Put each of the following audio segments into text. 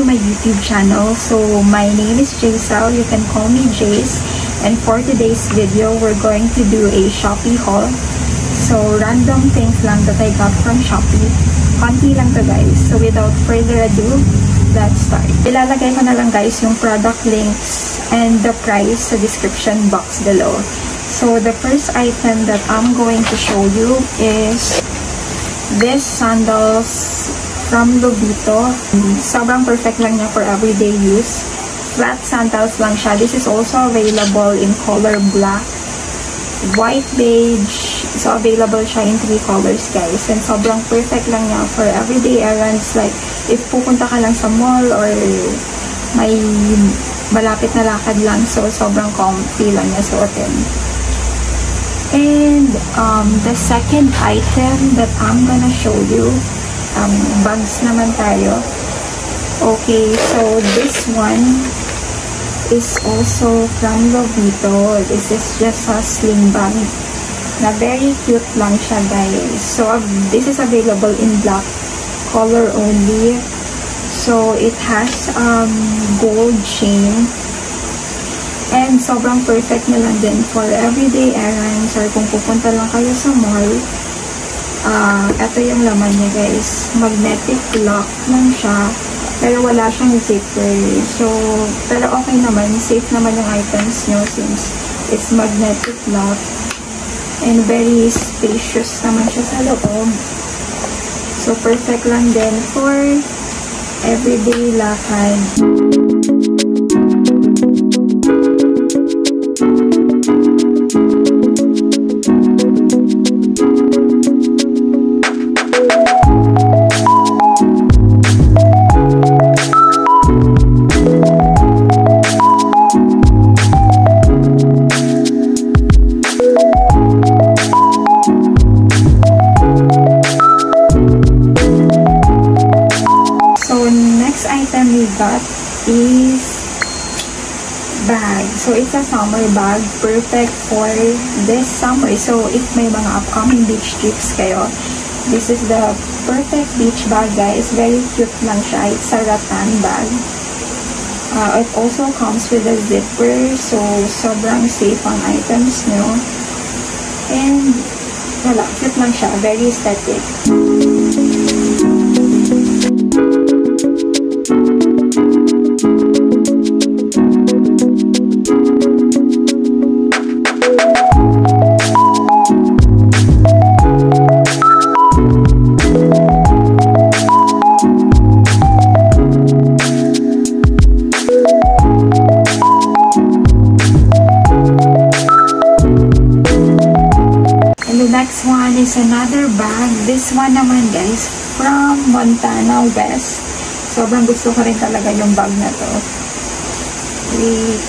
to my YouTube channel. So my name is Jaisal. You can call me Jace. And for today's video, we're going to do a Shopee haul. So random things lang that I got from Shopee. Konti lang to guys. So without further ado, let's start. Ilalagay ko na lang guys yung product links and the price sa description box below. So the first item that I'm going to show you is this sandals from Lobito. Sobrang perfect lang niya for everyday use. Flat sandals lang siya. This is also available in color black, white, beige. So available siya in 3 colors guys. And sobrang perfect lang niya for everyday errands. Like if pupunta ka lang sa mall or may malapit na lakad lang. So sobrang comfy lang niya suotin. And the second item that I'm gonna show you, bags naman tayo. Okay, so this one is also from Lobito. This is just a sling bag na very cute lang siya guys. So this is available in black color only. So it has gold chain. And sobrang perfect na lang din for everyday errands or kung pupunta lang kayo sa mall. Ito yung laman niya guys. Magnetic lock lang siya. Pero wala siyang zipper. So, pero okay naman. Safe naman yung items nyo since it's magnetic lock. And very spacious naman siya sa loob. So, perfect lang din for everyday lakad. That is bag. So it's a summer bag, perfect for this summer. So if may mga upcoming beach trips kayo, this is the perfect beach bag guys. Very cute lang siya. It's a rattan bag. It also comes with a zipper, so sobrang safe ang items nyo. And wala, cute lang siya. Very aesthetic. Next one is another bag. This one naman guys, from Montana West. Sobrang gusto ko rin talaga yung bag na to. Wait.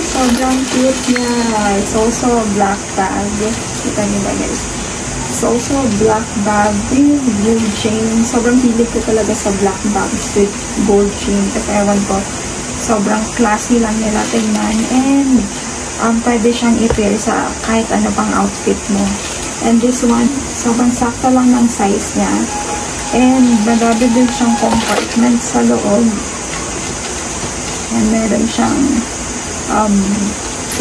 Sobrang cute niya. It's also a black bag. Kita niyo ba guys? It's also a black bag with gold chain. Sobrang hilig ko talaga sa black bags with gold chain. Kasi ewan ko, sobrang classy lang nila tingnan. And pwede siyang i-pair sa kahit ano pang outfit mo. And this one, sobrang sakto lang ng size niya. And magabi din siyang compartment sa loob. And meron siyang,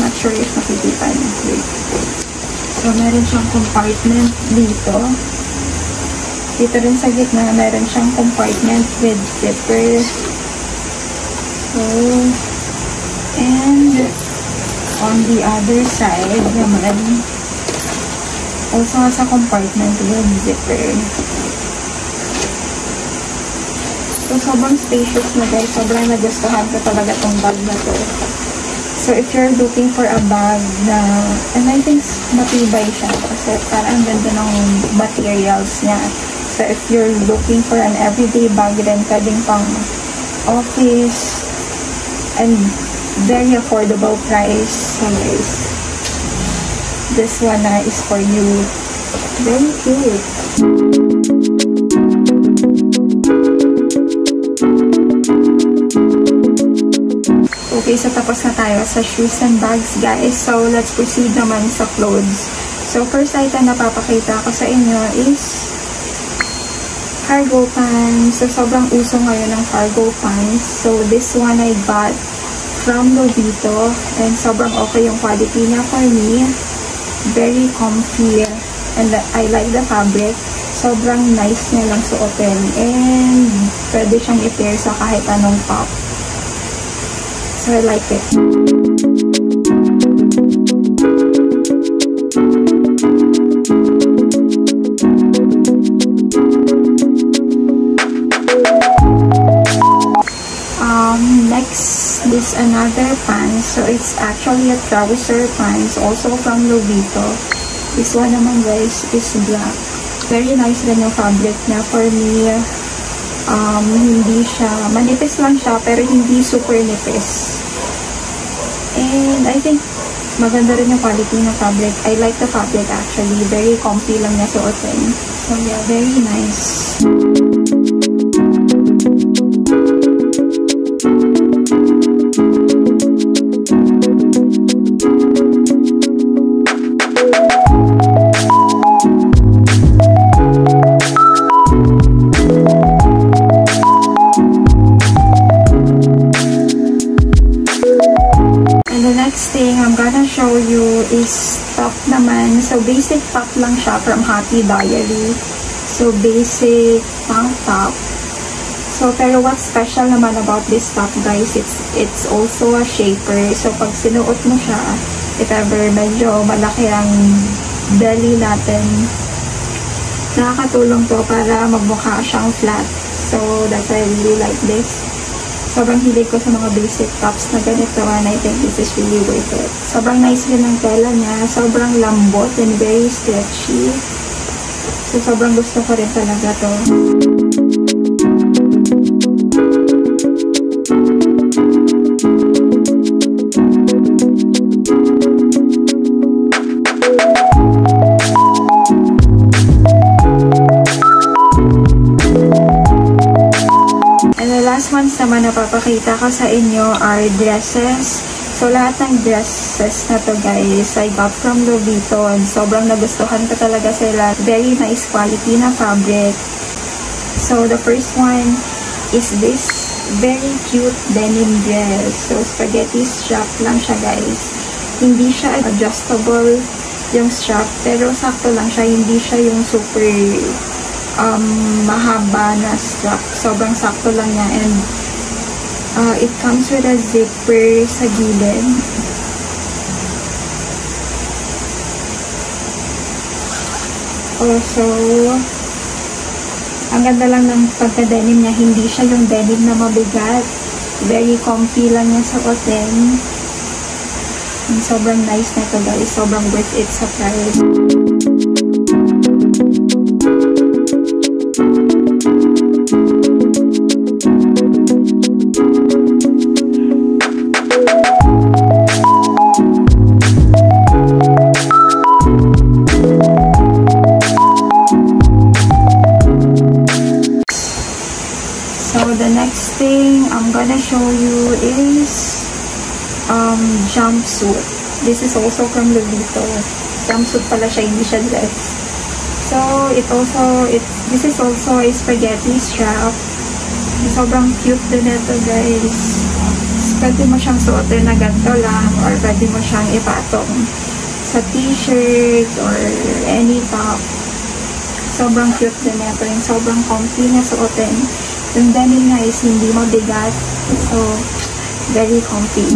not sure if nakikita niyo. Wait. So, meron siyang compartment dito. Dito rin sa gitna, meron siyang compartment with zipper. So, and on the other side naman, also has a compartment with zipper. So, sobrang spacious na guys. Sobrang nagustuhan ko talaga tong bag na to. So, if you're looking for a bag na, and I think matibay siya kasi parang ganda ng materials niya. So, if you're looking for an everyday bag rin, pwedeng pang office and very affordable price. So guys, this one is for you. Very cute. Okay, so tapos na tayo sa shoes and bags guys. So let's proceed naman sa clothes. So first item na papakita ko sa inyo is cargo pants. So, sobrang uso ngayon ng cargo pants. So, this one I got from Lovito. And sobrang okay yung quality niya for me. Very comfy. And I like the fabric. Sobrang nice niya lang suotin. And pwede siyang i-pair sa kahit anong top. So, I like it. Next is another pants. So, it's actually a trouser pants. Also from Lovito. This one naman guys is black. Very nice din yung fabric niya for me. Hindi siya, manipis lang siya pero hindi super nipis. And I think maganda rin yung quality ng fabric. I like the fabric actually. Very comfy lang niya suotin. So yeah, very nice. Thing I'm gonna show you is top naman. So, basic top lang siya from Happy Diary. So, basic tank top. So, pero what's special naman about this top, guys, it's also a shaper. So, pag sinuot mo siya, if ever medyo malaki ang belly natin, nakakatulong to para magmukha siyang flat. So, that's why I really like this. Sobrang hilig ko sa mga basic tops na ganito and I think this is really worth it. Sobrang nice rin ng tela niya. Sobrang lambot and very stretchy. So, sobrang gusto ko rin talaga to. Last ones naman na papakita ko sa inyo are dresses. So, lahat ng dresses na to guys, I got from Lovito and sobrang nagustuhan ko talaga sila. Very nice quality na fabric. So, the first one is this very cute denim dress. So, spaghetti strap lang siya guys. Hindi siya adjustable yung strap, pero sakto lang siya. Hindi siya yung super mahaba na strap. Sobrang sakto lang niya and it comes with a zipper sa gilid. Also, ang ganda lang ng pagka-denim niya. Hindi siya yung denim na mabigat. Very comfy lang niya sa suotin. Sobrang nice na ito guys. Sobrang worth it sa price. The next thing I'm gonna show you is jumpsuit. This is also from Lovito. Jumpsuit pala siya, hindi siya dress. So this is also a spaghetti strap. Sobrang cute din ito guys. Pwede mo siyang suotin na ganito lang or pwede mo siyang ipatong sa t-shirt or any top. Sobrang cute din ito. Yung sobrang comfy na suotin. Yung denim na is hindi mabigat. So, very comfy.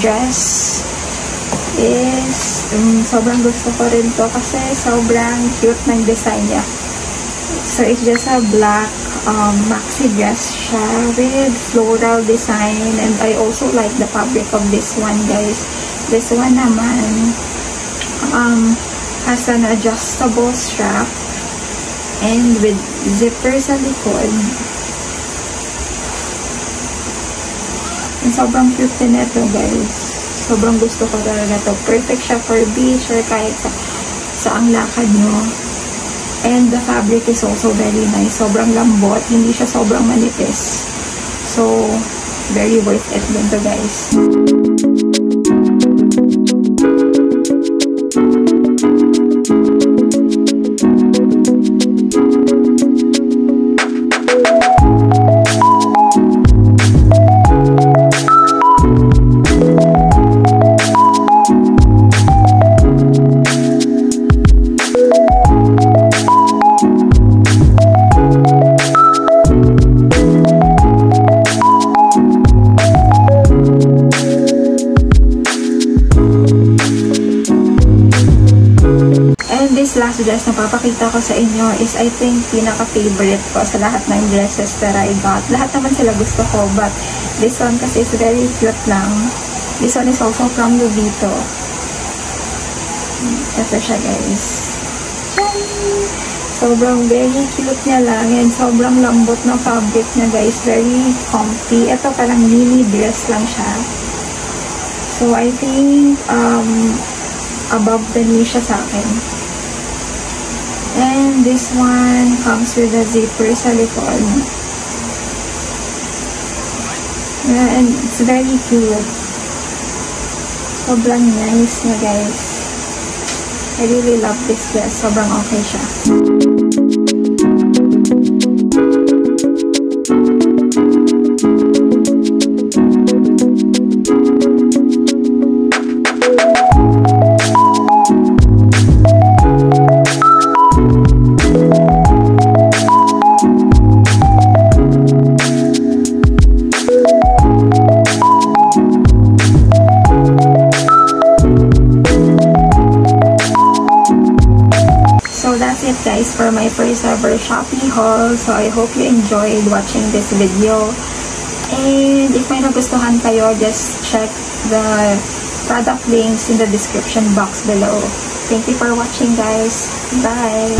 Dress is sobrang gusto ko rin to kasi sobrang cute ng design niya. So it's just a black maxi dress siya with floral design and I also like the fabric of this one guys. This one naman has an adjustable strap. And with zipper sa likod. And sobrang cute din ito, guys. Sobrang gusto ko talaga ito. Perfect siya for beach or kahit sa ang lakad nyo. And the fabric is also very nice. Sobrang lambot. Hindi siya sobrang manipis. So, very worth it din to, guys. Last dress na papakita ko sa inyo is I think pinaka-favorite ko sa lahat ng dresses that I got. Lahat naman sila gusto ko, but this one kasi is very cute lang. This one is also from Luvito. Ito siya, guys. Sobrang very cute niya lang and sobrang lambot ng fabric niya, guys. Very comfy. Ito parang mini dress lang siya. So I think above the knee siya sa akin. And this one comes with a zipper sa likod. Yeah, and it's very cute. Sobrang nice niya, guys. I really love this dress. Sobrang okay siya. That's it, guys, for my first ever Shopee haul. So I hope you enjoyed watching this video. And if may nagustuhan kayo, just check the product links in the description box below. Thank you for watching, guys. Bye!